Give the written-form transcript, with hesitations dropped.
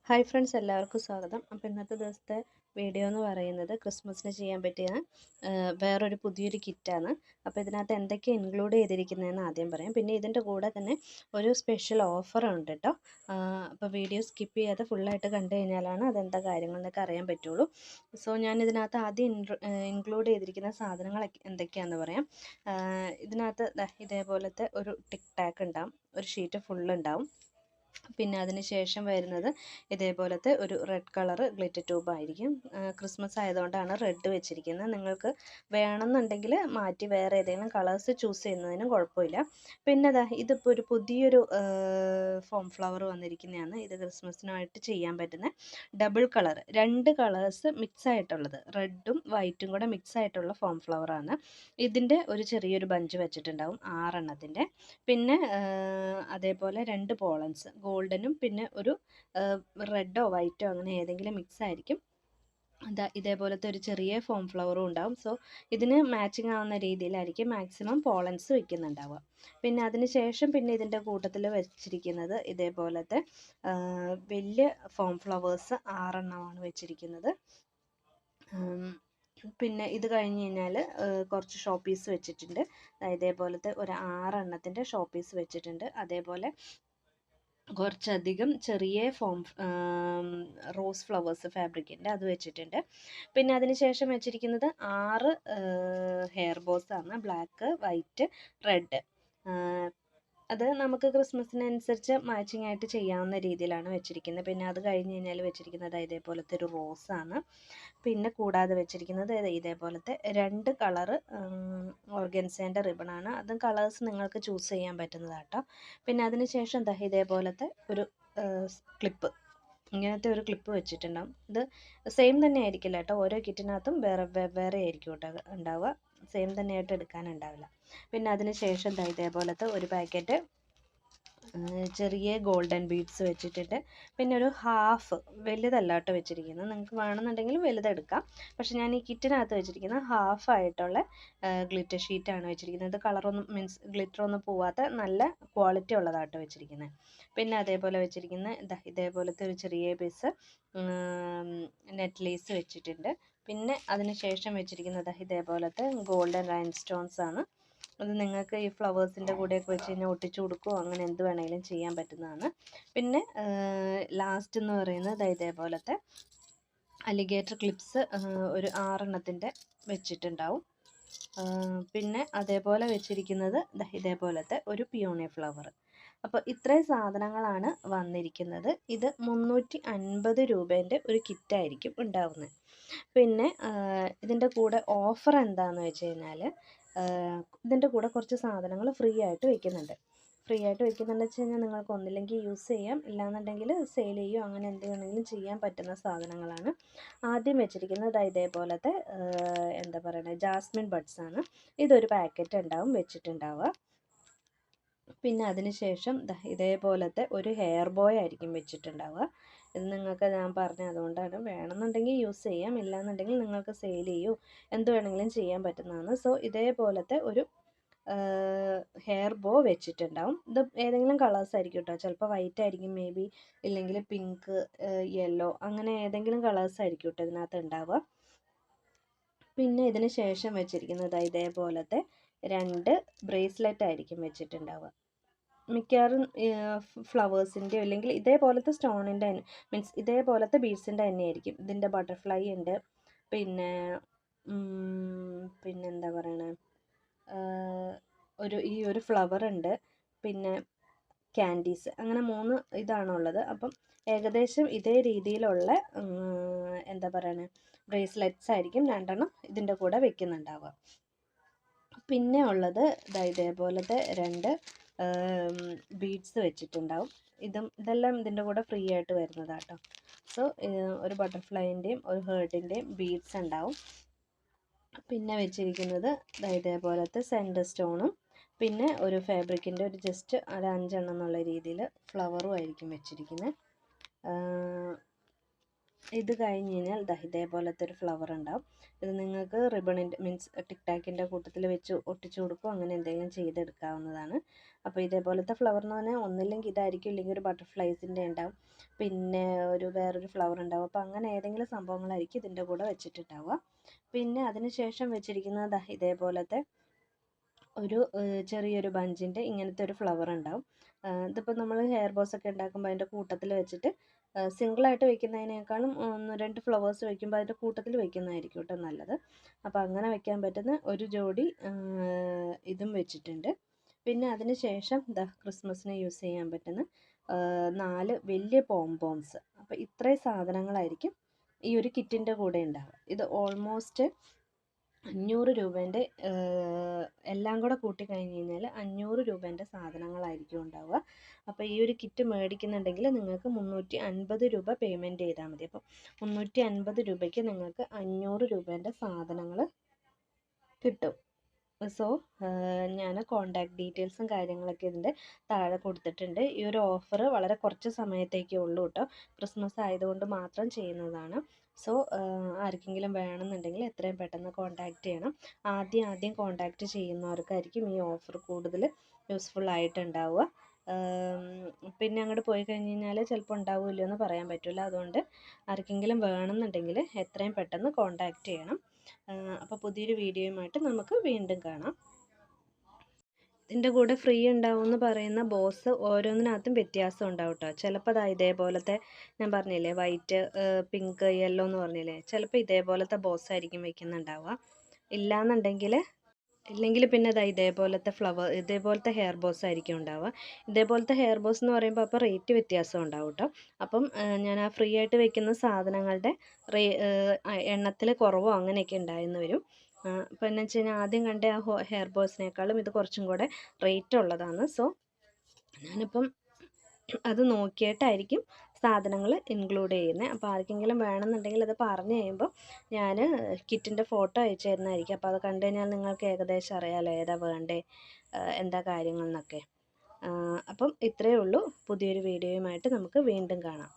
Hi friends, എല്ലാവർക്കും സ്വാഗതം. അപ്പോൾ ഇന്നത്തെ ദിവസത്തെ വീഡിയോ എന്ന് പറയുന്നത് ക്രിസ്മസിന് ചെയ്യാൻ പറ്റിയ വേറൊരു പുതിയൊരു കിറ്റാണ്. അപ്പോൾ ഇതിനകത്ത് എന്തൊക്കെ ഇൻക്ലൂഡ് ചെയ്തിരിക്കുന്നതെന്ന് ആദ്യം പറയാം. പിന്നെ ഇതിൻ്റെ കൂടെ തന്നെ ഒരു സ്പെഷ്യൽ ഓഫറുണ്ട് കേട്ടോ. അപ്പോൾ വീഡിയോ സ്കിപ്പ് ചെയ്യാതെ ഫുള്ളായിട്ട് കണ്ടു കഴിഞ്ഞാലാണ് അതെന്താ കാര്യങ്ങളെന്നൊക്കെ അറിയാൻ പറ്റുള്ളൂ. സോ ഞാൻ ഇതിനകത്ത് ആദ്യം ഇൻക്ലൂഡ് ചെയ്തിരിക്കുന്ന സാധനങ്ങൾ എന്തൊക്കെയാണെന്ന് പറയാം. ഇതിനകത്ത് ഇതേപോലത്തെ ഒരു ടിക് ടാക്ക് ഉണ്ടാവും, ഒരു ഷീറ്റ് ഫുള്ള് ഉണ്ടാവും. പിന്നെ അതിന് ശേഷം വരുന്നത് ഇതേപോലത്തെ ഒരു റെഡ് കളർ ഗ്ലിറ്റർ ട്യൂബ് ആയിരിക്കും. ക്രിസ്മസ് ആയതുകൊണ്ടാണ് റെഡ് വെച്ചിരിക്കുന്നത്. നിങ്ങൾക്ക് വേണമെന്നുണ്ടെങ്കിൽ മാറ്റി വേറെ ഏതെങ്കിലും കളേഴ്സ് ചൂസ് ചെയ്യുന്നതിനും കുഴപ്പമില്ല. പിന്നെ ഇതിപ്പോൾ ഒരു പുതിയൊരു ഫോം ഫ്ലവർ വന്നിരിക്കുന്നതാണ്. ഇത് ക്രിസ്മസിനായിട്ട് ചെയ്യാൻ പറ്റുന്ന ഡബിൾ കളർ, രണ്ട് കളേഴ്സ് മിക്സ് ആയിട്ടുള്ളത്, റെഡും വൈറ്റും കൂടെ മിക്സ് ആയിട്ടുള്ള ഫോം ഫ്ലവറാണ്. ഇതിൻ്റെ ഒരു ചെറിയൊരു ബഞ്ച് വെച്ചിട്ടുണ്ടാവും, 6 പിന്നെ അതേപോലെ 2 പോളൻസ്, ഗോൾഡനും പിന്നെ ഒരു റെഡോ വൈറ്റോ അങ്ങനെ ഏതെങ്കിലും മിക്സ് ആയിരിക്കും. ഇതേപോലത്തെ ഒരു ചെറിയ ഫോം ഫ്ലവറും ഉണ്ടാവും. സോ ഇതിന് മാച്ചിങ് ആവുന്ന രീതിയിലായിരിക്കും മാക്സിമം പോളൻസ് വയ്ക്കുന്നുണ്ടാവുക. പിന്നെ അതിന് ശേഷം പിന്നെ ഇതിൻ്റെ കൂട്ടത്തിൽ വെച്ചിരിക്കുന്നത് ഇതേപോലത്തെ വലിയ ഫോം ഫ്ലവേഴ്സ് 6 വെച്ചിരിക്കുന്നത്. പിന്നെ ഇത് കഴിഞ്ഞ് കഴിഞ്ഞാൽ കുറച്ച് ഷോ പീസ് വെച്ചിട്ടുണ്ട്. ഇതേപോലത്തെ ഒരു 6 ഷോ പീസ് വെച്ചിട്ടുണ്ട്. അതേപോലെ കുറച്ചധികം ചെറിയ റോസ് ഫ്ലവേഴ്സ് ഫാബ്രിക്കിൻ്റെ അത് വെച്ചിട്ടുണ്ട്. പിന്നെ അതിന് ശേഷം വെച്ചിരിക്കുന്നത് 6 ഹെയർ ബോസ് ആണ്, ബ്ലാക്ക്, വൈറ്റ്, റെഡ്. അത് നമുക്ക് ക്രിസ്മസിനനുസരിച്ച് മാച്ചിങ് ആയിട്ട് ചെയ്യാവുന്ന രീതിയിലാണ് വെച്ചിരിക്കുന്നത്. പിന്നെ അത് കഴിഞ്ഞ് കഴിഞ്ഞാൽ വെച്ചിരിക്കുന്നത് ഇതേപോലത്തെ ഒരു റോസാണ്. പിന്നെ കൂടാതെ വെച്ചിരിക്കുന്നത് ഇതേപോലത്തെ 2 കളറ് ഓർഗൻസേൻ്റെ റിബണാണ്. അതും കളേഴ്സ് നിങ്ങൾക്ക് ചൂസ് ചെയ്യാൻ പറ്റുന്നതാട്ടോ. പിന്നെ അതിന് ശേഷം ഇതേപോലത്തെ ഒരു ക്ലിപ്പ്, ഇങ്ങനത്തെ ഒരു ക്ലിപ്പ് വെച്ചിട്ടുണ്ടാവും. ഇത് സെയിം തന്നെ ആയിരിക്കില്ല കേട്ടോ, ഓരോ കിറ്റിനകത്തും വേറെ ആയിരിക്കും കേട്ടോ ഉണ്ടാവുക, സെയിം തന്നെയായിട്ട് എടുക്കാനുണ്ടാവില്ല. പിന്നെ അതിന് ശേഷം ഇതേപോലത്തെ ഒരു പാക്കറ്റ് ചെറിയ ഗോൾഡൻ ബീഡ്സ് വെച്ചിട്ടുണ്ട്. പിന്നെ ഒരു ഹാഫ്, വലുതല്ല കേട്ടോ വെച്ചിരിക്കുന്നത്, നിങ്ങൾക്ക് വേണമെന്നുണ്ടെങ്കിൽ വലുതെടുക്കാം. പക്ഷെ ഞാൻ ഈ കിറ്റിനകത്ത് വെച്ചിരിക്കുന്നത് ഹാഫായിട്ടുള്ള ഗ്ലിറ്റർ ഷീറ്റാണ് വെച്ചിരിക്കുന്നത്. ഇത് കളറൊന്നും ഗ്ലിറ്ററൊന്നും പോവാത്ത നല്ല ക്വാളിറ്റി ഉള്ളതാട്ടോ വെച്ചിരിക്കുന്നത്. പിന്നെ അതേപോലെ വെച്ചിരിക്കുന്ന ഇതേപോലത്തെ ഒരു ചെറിയ പീസ് നെറ്റ് ലേസ് വെച്ചിട്ടുണ്ട്. പിന്നെ അതിന് ശേഷം വെച്ചിരിക്കുന്നത് ഇതേപോലത്തെ ഗോൾഡൻ റൈൻ സ്റ്റോൺസ് ആണ്. അത് നിങ്ങൾക്ക് ഈ ഫ്ലവേഴ്സിൻ്റെ കൂടെയൊക്കെ വെച്ച് കഴിഞ്ഞാൽ ഒട്ടിച്ചു കൊടുക്കുകയോ അങ്ങനെ എന്ത് വേണമെങ്കിലും ചെയ്യാൻ പറ്റുന്നതാണ്. പിന്നെ ലാസ്റ്റ് എന്ന് പറയുന്നത് ഇതേപോലത്തെ അലിഗേറ്റർ ക്ലിപ്സ് ഒരു 6 വെച്ചിട്ടുണ്ടാവും. പിന്നെ അതേപോലെ വെച്ചിരിക്കുന്നത് ഇതേപോലത്തെ ഒരു പിയോണിയ ഫ്ലവർ. അപ്പോൾ ഇത്രയും സാധനങ്ങളാണ് വന്നിരിക്കുന്നത്. ഇത് 350 രൂപേൻ്റെ ഒരു കിറ്റായിരിക്കും ഉണ്ടാവുന്നത്. പിന്നെ ഇതിൻ്റെ കൂടെ ഓഫർ എന്താണെന്ന് വെച്ച് കഴിഞ്ഞാൽ ഇതിൻ്റെ കൂടെ കുറച്ച് സാധനങ്ങൾ ഫ്രീ ആയിട്ട് വെക്കുന്നുണ്ട്. ഫ്രീ ആയിട്ട് വെക്കുന്നുണ്ടെന്ന് വെച്ച് കഴിഞ്ഞാൽ നിങ്ങൾക്ക് ഒന്നില്ലെങ്കിൽ യൂസ് ചെയ്യാം, ഇല്ലാന്നുണ്ടെങ്കിൽ സെയിൽ ചെയ്യുകയോ അങ്ങനെ എന്ത് വേണമെങ്കിലും ചെയ്യാൻ പറ്റുന്ന സാധനങ്ങളാണ്. ആദ്യം വെച്ചിരിക്കുന്നത് ഇതേപോലത്തെ എന്താ പറയുക, ജാസ്മിൻ ബഡ്സ് ആണ്. ഇതൊരു പാക്കറ്റ് ഉണ്ടാവും വെച്ചിട്ടുണ്ടാവുക. പിന്നെ അതിന് ശേഷം ഇതേപോലത്തെ ഒരു ഹെയർ ബോയ് ആയിരിക്കും വെച്ചിട്ടുണ്ടാവുക. ഇത് നിങ്ങൾക്ക് ഞാൻ പറഞ്ഞ അതുകൊണ്ടാണ്, വേണമെന്നുണ്ടെങ്കിൽ യൂസ് ചെയ്യാം, ഇല്ലാന്നുണ്ടെങ്കിൽ നിങ്ങൾക്ക് സെയിൽ ചെയ്യൂ എന്ത് വേണമെങ്കിലും ചെയ്യാൻ പറ്റുന്നതാണ്. സോ ഇതേപോലത്തെ ഒരു ഹെയർ ബോ വെച്ചിട്ടുണ്ടാവും. ഇത് ഏതെങ്കിലും കളേഴ്സ് ആയിരിക്കും കേട്ടോ, ചിലപ്പോൾ വൈറ്റ് ആയിരിക്കും മേ ബി, ഇല്ലെങ്കിൽ പിങ്ക്, യെല്ലോ, അങ്ങനെ ഏതെങ്കിലും കളേഴ്സ് ആയിരിക്കും കേട്ടോ ഇതിനകത്ത് ഉണ്ടാവുക. പിന്നെ ഇതിന് ശേഷം വെച്ചിരിക്കുന്നത് ഇതേപോലത്തെ 2 ബ്രേസ്ലെറ്റ് ആയിരിക്കും വെച്ചിട്ടുണ്ടാവുക. മിക്കവാറും ഫ്ലവേഴ്സിൻ്റെയോ അല്ലെങ്കിൽ ഇതേപോലത്തെ സ്റ്റോണിൻ്റെ മീൻസ് ഇതേപോലത്തെ ബീഡ്സിൻ്റെ തന്നെയായിരിക്കും. ഇതിൻ്റെ ബട്ടർഫ്ലൈ ഉണ്ട്, പിന്നെ പിന്നെന്താ പറയണേ, ഈ ഒരു ഫ്ലവർ ഉണ്ട്, പിന്നെ ക്യാൻഡീസ്, അങ്ങനെ 3 ഇതാണുള്ളത്. അപ്പം ഏകദേശം ഇതേ രീതിയിലുള്ള എന്താ പറയണേ ബ്രേസ്ലെറ്റ്സ് ആയിരിക്കും 2 ഇതിൻ്റെ കൂടെ വെക്കുന്നുണ്ടാവുക. പിന്നെ ഉള്ളത് ഇതേപോലത്തെ 2 ബീഡ്സ് വെച്ചിട്ടുണ്ടാവും. ഇതെല്ലാം ഇതിൻ്റെ കൂടെ ഫ്രീ ആയിട്ട് വരുന്നതാട്ടോ. സോ ഒരു ബട്ടർഫ്ലൈൻ്റെയും ഒരു ഹേർട്ടിൻ്റെയും ബീഡ്സ് ഉണ്ടാവും. പിന്നെ വെച്ചിരിക്കുന്നത് ഇതേപോലത്തെ സെൻറ്റർ സ്റ്റോണും പിന്നെ ഒരു ഫാബ്രിക്കിൻ്റെ ഒരു ജസ്റ്റ് ഒരു 5 എന്നുള്ള രീതിയിൽ ഫ്ലവറും ആയിരിക്കും വെച്ചിരിക്കുന്നത്. ഇത് കഴിഞ്ഞ് കഴിഞ്ഞാൽ ദാ ഇതേപോലത്തെ ഒരു ഫ്ലവർ ഉണ്ടാവും. ഇത് നിങ്ങൾക്ക് റിബണിൻ്റെ മീൻസ് ടിക് ടാക്കിൻ്റെ കൂട്ടത്തിൽ വെച്ച് ഒട്ടിച്ചു കൊടുക്കും, അങ്ങനെ എന്തെങ്കിലും ചെയ്തെടുക്കാവുന്നതാണ്. അപ്പോൾ ഇതേപോലത്തെ ഫ്ലവർ എന്ന് പറഞ്ഞാൽ ഒന്നില്ലെങ്കിൽ ഇതായിരിക്കും, ഇല്ലെങ്കിൽ ഒരു ബട്ടർഫ്ലൈസിൻ്റെ ഉണ്ടാവും, പിന്നെ വേറൊരു ഫ്ലവർ ഉണ്ടാവും. അപ്പോൾ അങ്ങനെ ഏതെങ്കിലും സംഭവങ്ങളായിരിക്കും ഇതിൻ്റെ കൂടെ വെച്ചിട്ടുണ്ടാവുക. പിന്നെ അതിന് ശേഷം വെച്ചിരിക്കുന്നത് ദാ ഇതേപോലത്തെ ഒരു ചെറിയൊരു ബഞ്ചിൻ്റെ ഇങ്ങനത്തെ ഒരു ഫ്ലവർ ഉണ്ടാവും. ഇതിപ്പോൾ നമ്മൾ ഹെയർ ബോസ് ഒക്കെ ഉണ്ടാക്കുമ്പോൾ അതിൻ്റെ കൂട്ടത്തിൽ വെച്ചിട്ട് സിംഗിളായിട്ട് വെക്കുന്നതിനേക്കാളും 1-2 ഫ്ലവേഴ്സ് വെക്കുമ്പോൾ അതിൻ്റെ കൂട്ടത്തിൽ വെക്കുന്നതായിരിക്കും കേട്ടോ നല്ലത്. അപ്പോൾ അങ്ങനെ വെക്കാൻ പറ്റുന്ന ഒരു ജോഡി ഇതും വെച്ചിട്ടുണ്ട്. പിന്നെ അതിന് ശേഷം ദാ ക്രിസ്മസിന് യൂസ് ചെയ്യാൻ പറ്റുന്ന 4 വലിയ പോംപോംസ്. അപ്പോൾ ഇത്രയും സാധനങ്ങളായിരിക്കും ഈ ഒരു കിറ്റിൻ്റെ കൂടെ ഉണ്ടാവുക. ഇത് ഓൾമോസ്റ്റ് 500 രൂപേൻ്റെ എല്ലാം കൂടെ കൂട്ടിക്കഴിഞ്ഞ് കഴിഞ്ഞാൽ 500 രൂപേൻ്റെ സാധനങ്ങളായിരിക്കും ഉണ്ടാവുക. അപ്പോൾ ഈ ഒരു കിറ്റ് മേടിക്കുന്നുണ്ടെങ്കിൽ നിങ്ങൾക്ക് 350 രൂപ പേയ്മെൻറ്റ് ചെയ്താൽ മതി. അപ്പോൾ 350 രൂപയ്ക്ക് നിങ്ങൾക്ക് 500 രൂപേൻ്റെ സാധനങ്ങൾ കിട്ടും. സോ ഞാൻ കോൺടാക്ട് ഡീറ്റെയിൽസും കാര്യങ്ങളൊക്കെ ഇതിൻ്റെ താഴെ കൊടുത്തിട്ടുണ്ട്. ഈ ഒരു ഓഫർ വളരെ കുറച്ച് സമയത്തേക്കേ ഉള്ളൂ കേട്ടോ, ക്രിസ്മസ് ആയതുകൊണ്ട് മാത്രം ചെയ്യുന്നതാണ്. സോ ആർക്കെങ്കിലും വേണമെന്നുണ്ടെങ്കിൽ എത്രയും പെട്ടെന്ന് കോൺടാക്റ്റ് ചെയ്യണം. ആദ്യം കോൺടാക്റ്റ് ചെയ്യുന്നവർക്കായിരിക്കും ഈ ഓഫർ കൂടുതൽ യൂസ്ഫുൾ ആയിട്ടുണ്ടാവുക. പിന്നെ അങ്ങോട്ട് പോയി കഴിഞ്ഞ് കഴിഞ്ഞാൽ ചിലപ്പോൾ ഉണ്ടാവില്ല എന്ന് പറയാൻ പറ്റില്ല. അതുകൊണ്ട് ആർക്കെങ്കിലും വേണമെന്നുണ്ടെങ്കിൽ എത്രയും പെട്ടെന്ന് കോൺടാക്റ്റ് ചെയ്യണം. അപ്പോൾ പുതിയൊരു വീഡിയോയുമായിട്ട് നമുക്ക് വീണ്ടും കാണാം. ഇതിൻ്റെ കൂടെ ഫ്രീ ഉണ്ടാവുമെന്ന് പറയുന്ന ബോസ് ഓരോന്നിനകത്തും വ്യത്യാസം ഉണ്ടാവും കേട്ടോ. ചിലപ്പോൾ അതാ ഇതേപോലത്തെ ഞാൻ പറഞ്ഞില്ലേ വൈറ്റ്, പിങ്ക്, യെല്ലോ എന്ന് പറഞ്ഞില്ലേ, ചിലപ്പോൾ ഇതേപോലത്തെ ബോസ് ആയിരിക്കും വെക്കുന്നുണ്ടാവുക. ഇല്ലെങ്കിൽ പിന്നെ അതാ ഇതേപോലത്തെ ഹെയർ ബോസ് ആയിരിക്കും ഉണ്ടാവുക. ഇതേപോലത്തെ ഹെയർ ബോസ് എന്ന് പറയുമ്പോൾ അപ്പോൾ റേറ്റ് വ്യത്യാസം ഉണ്ടാവും കേട്ടോ. അപ്പം ഞാൻ ആ ഫ്രീ ആയിട്ട് വെക്കുന്ന സാധനങ്ങളുടെ എണ്ണത്തിൽ കുറവോ അങ്ങനെയൊക്കെ ഉണ്ടായെന്ന് വരും. അപ്പോൾ എന്ന് വെച്ച് കഴിഞ്ഞാൽ ആദ്യം കണ്ട ആ ഹെയർ ബോസിനേക്കാളും ഇത് കുറച്ചും കൂടെ റേറ്റ് ഉള്ളതാണ്. സോ ഞാനിപ്പം അത് നോക്കിയിട്ടായിരിക്കും സാധനങ്ങൾ ഇൻക്ലൂഡ് ചെയ്യുന്നത്. അപ്പോൾ ആർക്കെങ്കിലും വേണമെന്നുണ്ടെങ്കിൽ അത് പറഞ്ഞു കഴിയുമ്പോൾ ഞാൻ കിറ്റിൻ്റെ ഫോട്ടോ അയച്ചു തരുന്നതായിരിക്കും. അപ്പോൾ അത് കണ്ടു കഴിഞ്ഞാൽ നിങ്ങൾക്ക് ഏകദേശം അറിയാമല്ലോ ഏതാ വേണ്ടേ, എന്താ കാര്യങ്ങൾ എന്നൊക്കെ. അപ്പം ഇത്രയേ ഉള്ളൂ. പുതിയൊരു വീഡിയോയുമായിട്ട് നമുക്ക് വീണ്ടും കാണാം.